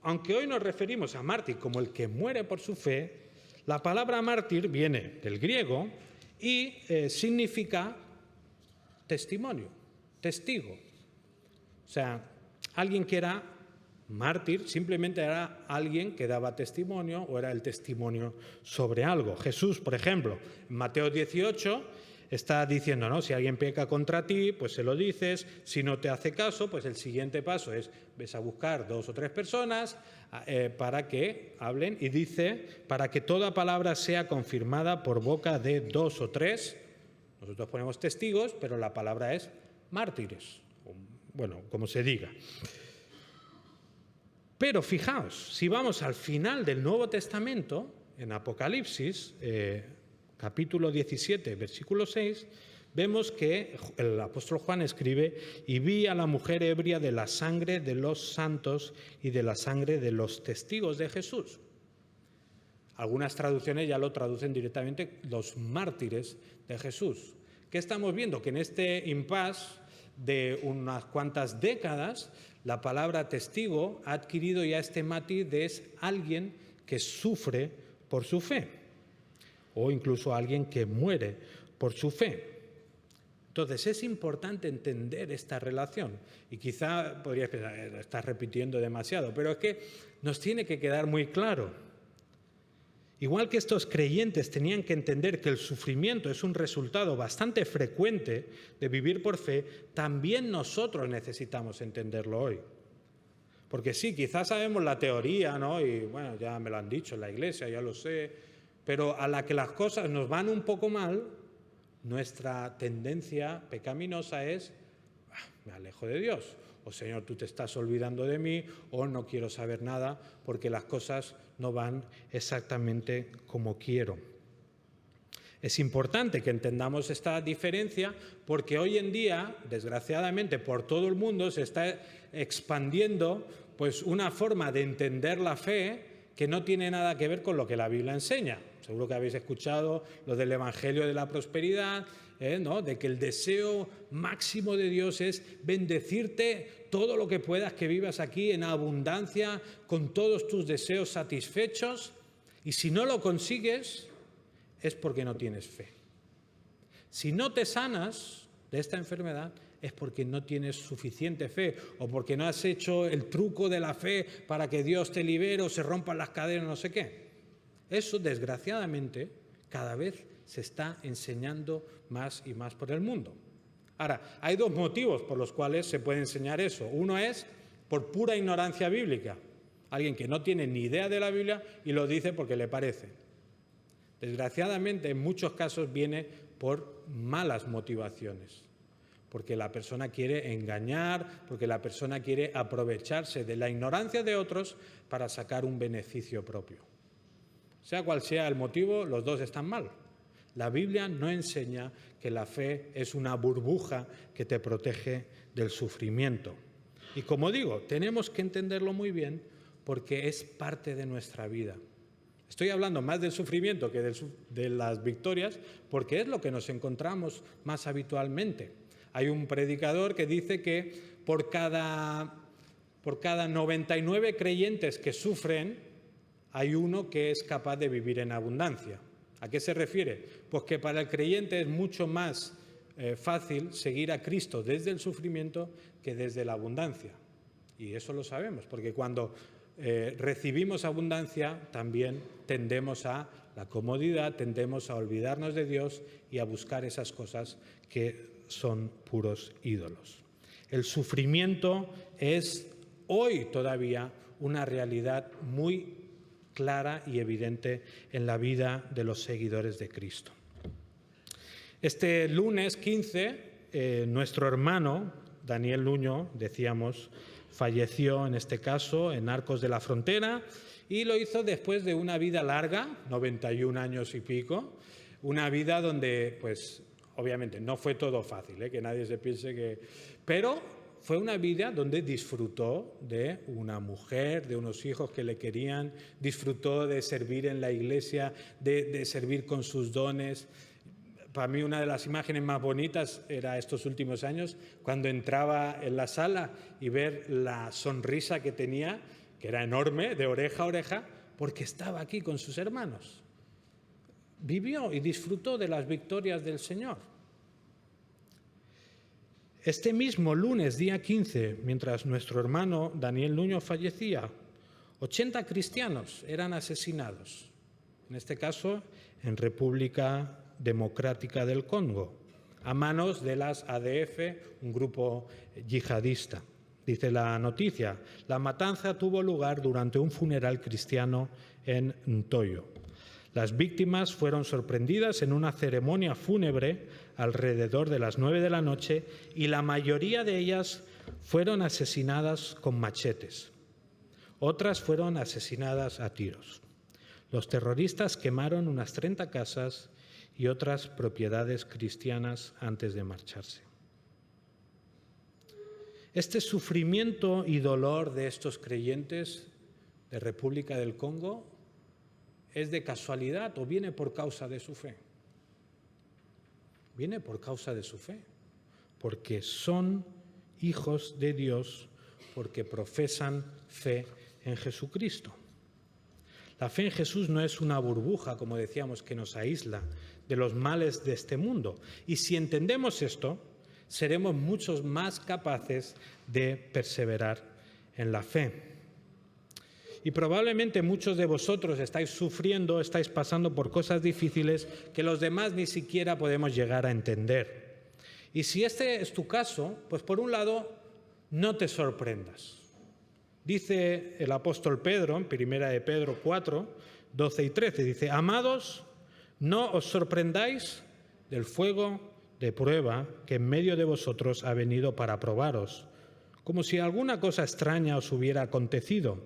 aunque hoy nos referimos a mártir como el que muere por su fe, la palabra mártir viene del griego y significa testimonio, testigo. O sea, alguien que era mártir simplemente era alguien que daba testimonio o era el testimonio sobre algo. Jesús, por ejemplo, en Mateo 18 está diciendo, ¿no? Si alguien peca contra ti, pues se lo dices. Si no te hace caso, pues el siguiente paso es ves a buscar 2 o 3 personas para que hablen. Y dice, para que toda palabra sea confirmada por boca de 2 o 3. Nosotros ponemos testigos, pero la palabra es mártires. Bueno, como se diga. Pero fijaos, si vamos al final del Nuevo Testamento, en Apocalipsis, capítulo 17, versículo 6, vemos que el apóstol Juan escribe: y vi a la mujer ebria de la sangre de los santos y de la sangre de los testigos de Jesús. Algunas traducciones ya lo traducen directamente los mártires de Jesús. ¿Qué estamos viendo? Que en este impasse de unas cuantas décadas, la palabra testigo ha adquirido ya este matiz de es alguien que sufre por su fe, o incluso alguien que muere por su fe. Entonces es importante entender esta relación, y quizá podrías pensar, estás repitiendo demasiado, pero es que nos tiene que quedar muy claro. Igual que estos creyentes tenían que entender que el sufrimiento es un resultado bastante frecuente de vivir por fe, también nosotros necesitamos entenderlo hoy. Porque sí, quizás sabemos la teoría, ¿no? Y bueno, ya me lo han dicho en la iglesia, ya lo sé, pero a la que las cosas nos van un poco mal, nuestra tendencia pecaminosa es, me alejo de Dios, o Señor, tú te estás olvidando de mí, o no quiero saber nada porque las cosas no van exactamente como quiero. Es importante que entendamos esta diferencia porque hoy en día, desgraciadamente, por todo el mundo se está expandiendo pues una forma de entender la fe que no tiene nada que ver con lo que la Biblia enseña. Seguro que habéis escuchado lo del Evangelio de la Prosperidad, ¿no? De que el deseo máximo de Dios es bendecirte todo lo que puedas, que vivas aquí en abundancia, con todos tus deseos satisfechos, y si no lo consigues es porque no tienes fe. Si no te sanas de esta enfermedad es porque no tienes suficiente fe o porque no has hecho el truco de la fe para que Dios te libere o se rompan las cadenas, no sé qué. Eso, desgraciadamente, cada vez se está enseñando más y más por el mundo. Ahora, hay 2 motivos por los cuales se puede enseñar eso. Uno es por pura ignorancia bíblica. Alguien que no tiene ni idea de la Biblia y lo dice porque le parece. Desgraciadamente, en muchos casos viene por malas motivaciones. Porque la persona quiere engañar, porque la persona quiere aprovecharse de la ignorancia de otros para sacar un beneficio propio. Sea cual sea el motivo, los dos están mal. La Biblia no enseña que la fe es una burbuja que te protege del sufrimiento. Y como digo, tenemos que entenderlo muy bien porque es parte de nuestra vida. Estoy hablando más del sufrimiento que de las victorias porque es lo que nos encontramos más habitualmente. Hay un predicador que dice que por cada 99 creyentes que sufren, hay uno que es capaz de vivir en abundancia. ¿A qué se refiere? Pues que para el creyente es mucho más fácil seguir a Cristo desde el sufrimiento que desde la abundancia. Y eso lo sabemos, porque cuando recibimos abundancia también tendemos a la comodidad, tendemos a olvidarnos de Dios y a buscar esas cosas que son puros ídolos. El sufrimiento es hoy todavía una realidad muy clara y evidente en la vida de los seguidores de Cristo. Este lunes 15, nuestro hermano Daniel Nuño, decíamos, falleció en este caso en Arcos de la Frontera y lo hizo después de una vida larga, 91 años y pico, una vida donde, pues, obviamente no fue todo fácil, que nadie se piense que... Pero fue una vida donde disfrutó de una mujer, de unos hijos que le querían, disfrutó de servir en la iglesia, de servir con sus dones. Para mí una de las imágenes más bonitas era estos últimos años, cuando entraba en la sala y ver la sonrisa que tenía, que era enorme, de oreja a oreja, porque estaba aquí con sus hermanos. Vivió y disfrutó de las victorias del Señor. Este mismo lunes, día 15, mientras nuestro hermano Daniel Nuño fallecía, 80 cristianos eran asesinados, en este caso en República Democrática del Congo, a manos de las ADF, un grupo yihadista. Dice la noticia, la matanza tuvo lugar durante un funeral cristiano en Ntoyo. Las víctimas fueron sorprendidas en una ceremonia fúnebre alrededor de las 9 de la noche y la mayoría de ellas fueron asesinadas con machetes. Otras fueron asesinadas a tiros. Los terroristas quemaron unas 30 casas y otras propiedades cristianas antes de marcharse. Este sufrimiento y dolor de estos creyentes de República del Congo ¿es de casualidad o viene por causa de su fe? Viene por causa de su fe, porque son hijos de Dios, porque profesan fe en Jesucristo. La fe en Jesús no es una burbuja, como decíamos, que nos aísla de los males de este mundo. Y si entendemos esto, seremos muchos más capaces de perseverar en la fe. Y probablemente muchos de vosotros estáis sufriendo, estáis pasando por cosas difíciles que los demás ni siquiera podemos llegar a entender. Y si este es tu caso, pues por un lado, no te sorprendas. Dice el apóstol Pedro, en 1 de Pedro 4, 12 y 13, dice, amados, no os sorprendáis del fuego de prueba que en medio de vosotros ha venido para probaros, como si alguna cosa extraña os hubiera acontecido.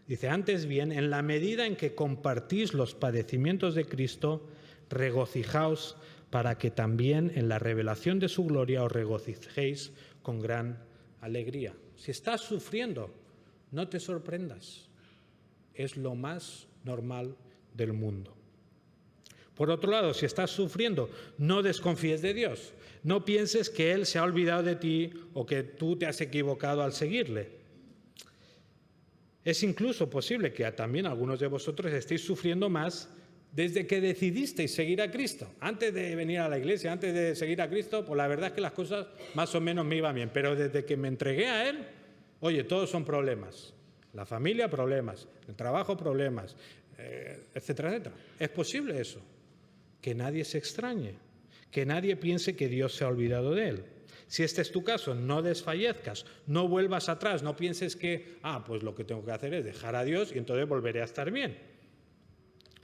Dice, antes bien, en la medida en que compartís los padecimientos de Cristo, regocijaos para que también en la revelación de su gloria os regocijéis con gran alegría. Si estás sufriendo, no te sorprendas. Es lo más normal del mundo. Por otro lado, si estás sufriendo, no desconfíes de Dios. No pienses que Él se ha olvidado de ti o que tú te has equivocado al seguirle. Es incluso posible que también algunos de vosotros estéis sufriendo más desde que decidisteis seguir a Cristo. Antes de venir a la iglesia, antes de seguir a Cristo, pues la verdad es que las cosas más o menos me iban bien. Pero desde que me entregué a Él, oye, todos son problemas. La familia, problemas. El trabajo, problemas, etcétera, etcétera. Es posible eso. Que nadie se extrañe. Que nadie piense que Dios se ha olvidado de él. Si este es tu caso, no desfallezcas, no vuelvas atrás, no pienses que, pues lo que tengo que hacer es dejar a Dios y entonces volveré a estar bien.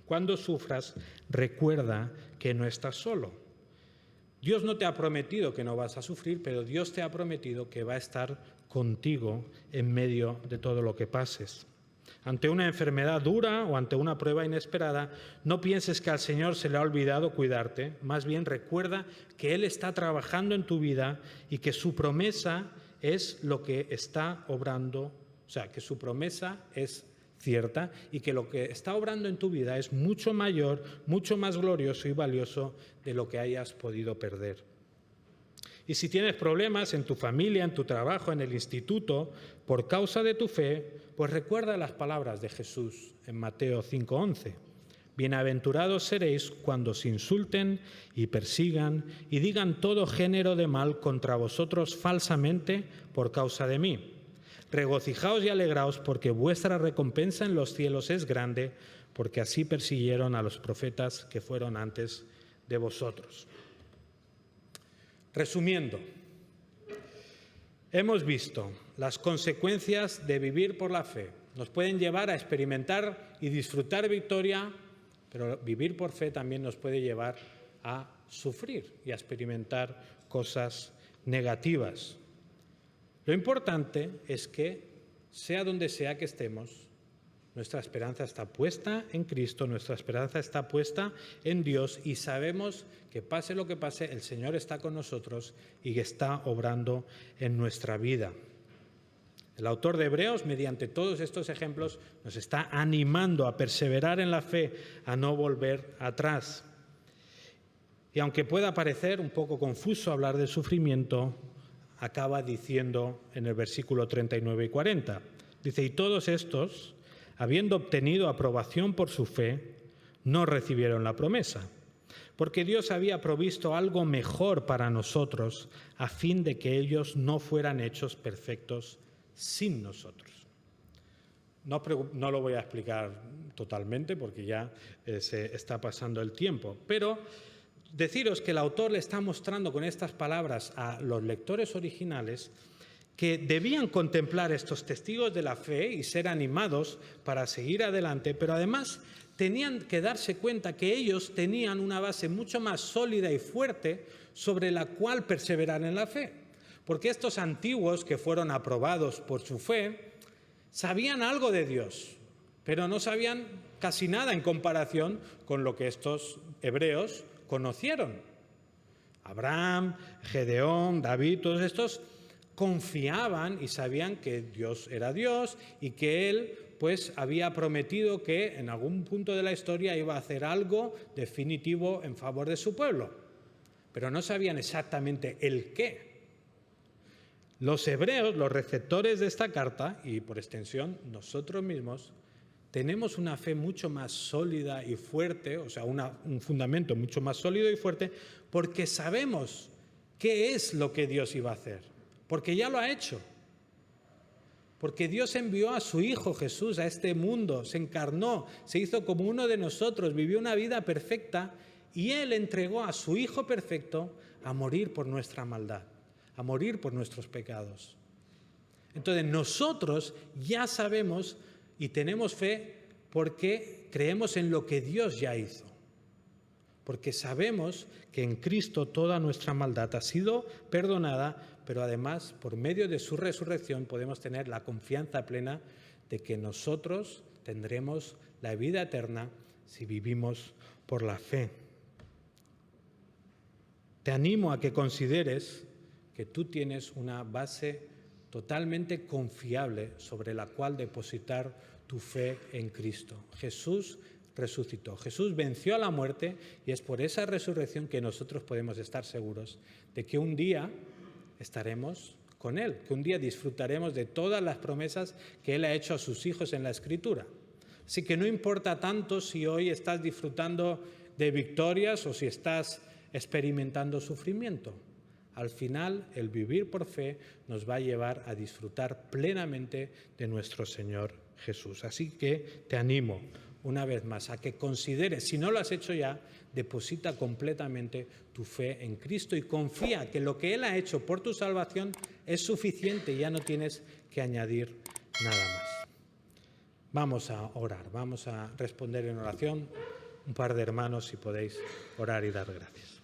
Cuando sufras, recuerda que no estás solo. Dios no te ha prometido que no vas a sufrir, pero Dios te ha prometido que va a estar contigo en medio de todo lo que pases. Ante una enfermedad dura o ante una prueba inesperada, no pienses que al Señor se le ha olvidado cuidarte, más bien recuerda que Él está trabajando en tu vida y que su promesa es lo que está obrando, o sea, que su promesa es cierta y que lo que está obrando en tu vida es mucho mayor, mucho más glorioso y valioso de lo que hayas podido perder. Y si tienes problemas en tu familia, en tu trabajo, en el instituto, por causa de tu fe, pues recuerda las palabras de Jesús en Mateo 5:11. Bienaventurados seréis cuando os insulten y persigan y digan todo género de mal contra vosotros falsamente por causa de mí. Regocijaos y alegraos porque vuestra recompensa en los cielos es grande, porque así persiguieron a los profetas que fueron antes de vosotros. Resumiendo, hemos visto las consecuencias de vivir por la fe. Nos pueden llevar a experimentar y disfrutar victoria, pero vivir por fe también nos puede llevar a sufrir y a experimentar cosas negativas. Lo importante es que, sea donde sea que estemos, nuestra esperanza está puesta en Cristo, nuestra esperanza está puesta en Dios y sabemos que pase lo que pase, el Señor está con nosotros y que está obrando en nuestra vida. El autor de Hebreos, mediante todos estos ejemplos, nos está animando a perseverar en la fe, a no volver atrás. Y aunque pueda parecer un poco confuso hablar del sufrimiento, acaba diciendo en el versículo 39 y 40, Dice, y todos estos, habiendo obtenido aprobación por su fe, no recibieron la promesa, porque Dios había provisto algo mejor para nosotros, a fin de que ellos no fueran hechos perfectos sin nosotros. No lo voy a explicar totalmente porque ya se está pasando el tiempo, pero deciros que el autor le está mostrando con estas palabras a los lectores originales que debían contemplar estos testigos de la fe y ser animados para seguir adelante, pero además tenían que darse cuenta que ellos tenían una base mucho más sólida y fuerte sobre la cual perseverar en la fe. Porque estos antiguos que fueron aprobados por su fe sabían algo de Dios, pero no sabían casi nada en comparación con lo que estos hebreos conocieron. Abraham, Gedeón, David, todos estos confiaban y sabían que Dios era Dios y que Él pues había prometido que en algún punto de la historia iba a hacer algo definitivo en favor de su pueblo. Pero no sabían exactamente el qué. Los hebreos, los receptores de esta carta, y por extensión nosotros mismos, tenemos una fe mucho más sólida y fuerte, o sea, un fundamento mucho más sólido y fuerte, porque sabemos qué es lo que Dios iba a hacer, porque ya lo ha hecho. Porque Dios envió a su Hijo Jesús a este mundo, se encarnó, se hizo como uno de nosotros, vivió una vida perfecta y Él entregó a su Hijo perfecto a morir por nuestra maldad, a morir por nuestros pecados. Entonces nosotros ya sabemos y tenemos fe porque creemos en lo que Dios ya hizo. Porque sabemos que en Cristo toda nuestra maldad ha sido perdonada, pero además, por medio de su resurrección, podemos tener la confianza plena de que nosotros tendremos la vida eterna si vivimos por la fe. Te animo a que consideres que tú tienes una base totalmente confiable sobre la cual depositar tu fe en Cristo. Jesús resucitó. Jesús venció a la muerte y es por esa resurrección que nosotros podemos estar seguros de que un día estaremos con Él, que un día disfrutaremos de todas las promesas que Él ha hecho a sus hijos en la Escritura. Así que no importa tanto si hoy estás disfrutando de victorias o si estás experimentando sufrimiento. Al final, el vivir por fe nos va a llevar a disfrutar plenamente de nuestro Señor Jesús. Así que te animo una vez más a que consideres, si no lo has hecho ya, deposita completamente tu fe en Cristo y confía que lo que Él ha hecho por tu salvación es suficiente y ya no tienes que añadir nada más. Vamos a orar, vamos a responder en oración. Un par de hermanos, si podéis orar y dar gracias.